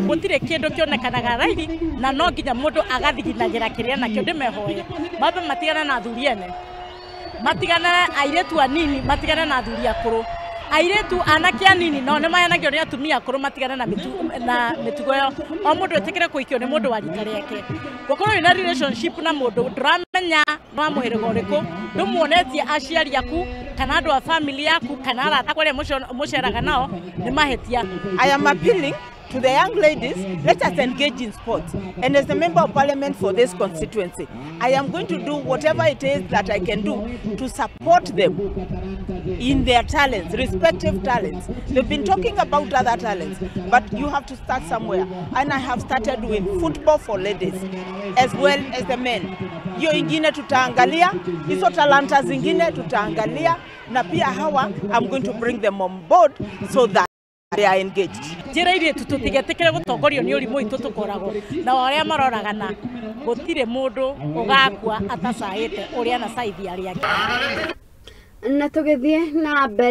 gutire kindu kionekanaga raithi na no nginya mundu agathiginagira kiria nakio ndimehoye mabe matigana na athuri ene matigana airitu anini matigana na athuri akuru airitu anake anini no ne mayanagio ni atumia akuru matigana na mitugo yo o mundu etikire kuikio ni mundu wa rika riake gukorwo ina relationship na mundu ndramenya no amuhirego uriku ndumuonetie aciari aku kana andu a family yaku kana arata kwere muceraga nao ni mahetia. I am appealing to the young ladies, let us engage in sports. And as a member of parliament for this constituency, I am going to do whatever it is that I can do to support them in their talents, respective talents. They've been talking about other talents, but you have to start somewhere. And I have started with football for ladies, as well as the men. Hiyo ingine tutaangalia, hizo talanta zingine tutaangalia, na pia hawa, I'm going to bring them on board so that they are engaged. Njira Airitu tutigetikire gutongorio ni urimu itu tukoragwo na waria maroragana gutire mundu ugakua atacaite uria na saithi ari yake na tugithie na mbere.